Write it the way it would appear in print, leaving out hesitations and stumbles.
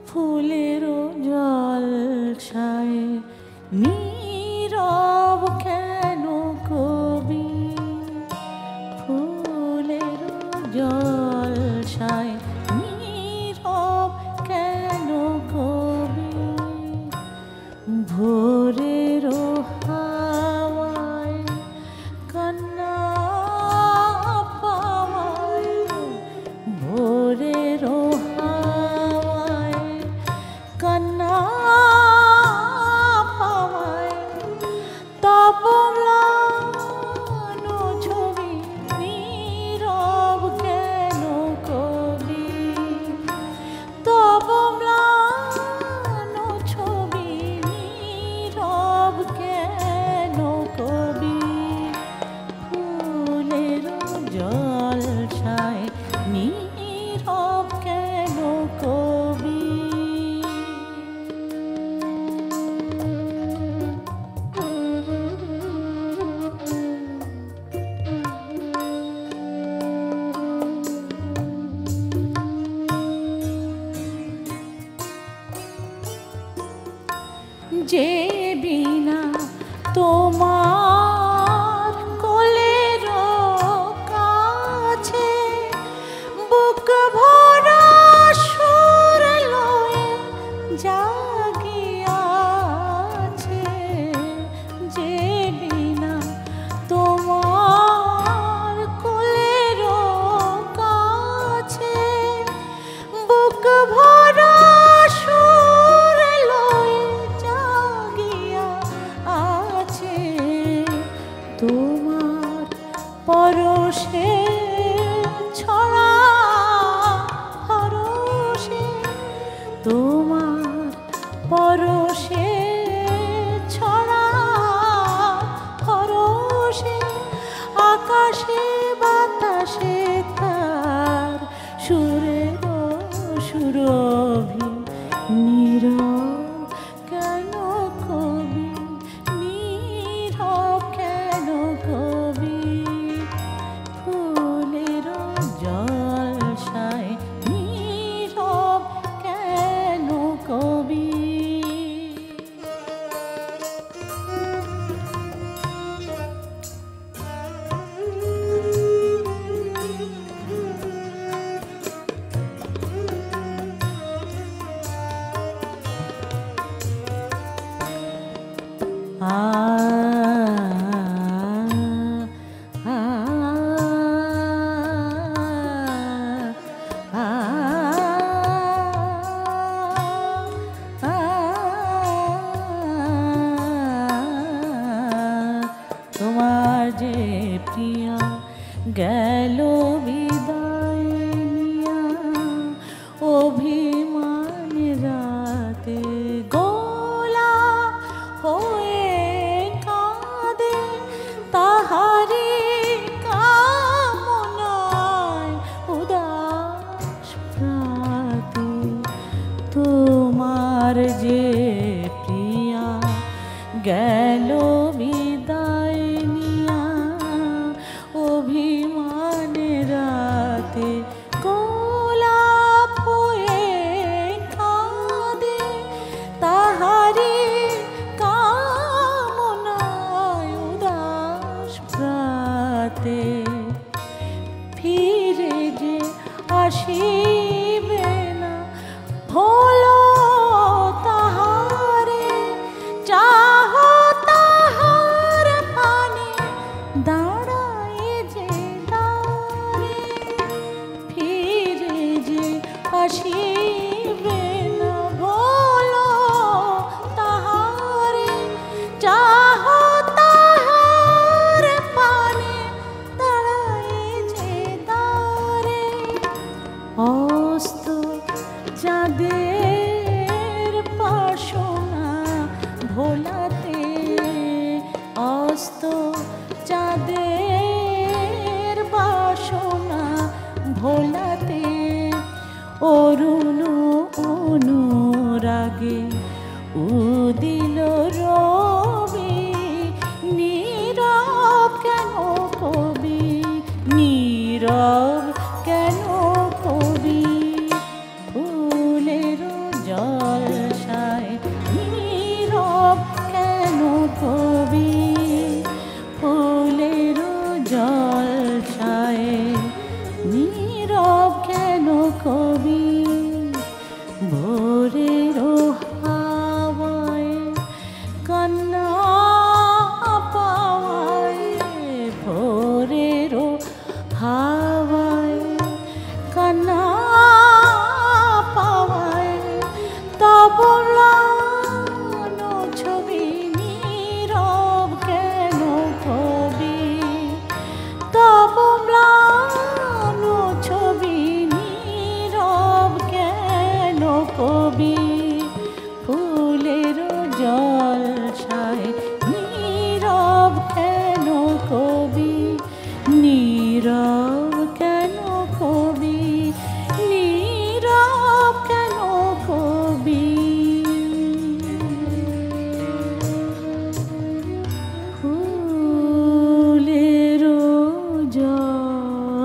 ফুলেরও জলসায় নীরব কেন কবি, ফুলেরও জলসায় নীরব কেন কবি, ভোরেরও হাওয়ায় কান্না পাওয়ায়, ভোরেরও কান্না পাওয়ায় তব ম্লান ছবি নীরব কেন কবি, তব ম্লান ছবি নীরব কেন কবি, ফুলের জলসায় নীরব কেন কবি। যে বিনা তোমার কোলের কাছে বুক ভরা সুর লয়ে জাগিয়াছে, যে বিনা তোমার কোলের কাছে বুক ভরা তোমার পরশে ছড়া হরষে, তোমার পরশে ছড়া হরষে, আকাশে বাতাসে তার সুরের সুরভি, নীরব কেন কবি, নীরব কেন কবি, ফুলের জলসায় নীরব কেন কবি। তোমার যে প্রিয়া গেল বিদায় নিয়া, অভিমান রাতে গোলাপ হয়ে কাঁদে, তাহারি কামনায় উদাস প্রাতে, তোমার যে প্রিয়া গেল বিদায় নিয়া, অভিমান রাতে গোলাপ হয়ে কাঁদে, তাহারি কামনায় উদাস প্রাতে, ফিরে যে আসিবে না হলো তাহারে, চাহ তাহার অস্ত চাঁদের বাসনা ভোলাতে অরুণ অনুরাগে উদিল রবি নীরব কেন কবি নীরব কেন কবি ফুলের জলসায় নীরব কেন কবি ফুলের জলসায় নীরব কেন কবি ভোরের হাওয়ায় কান্না পাওয়ায় ভোরের হাওয়ায় কান্না পাওয়ায় তব লানো ছবি নীরব কেন কবি তব লানো ছবি নীরব কেন কবি ফুলের জলসায় নীরব কেন কবি নীরব কেন কবি নীরব কেন কবি ফুলের জলসায়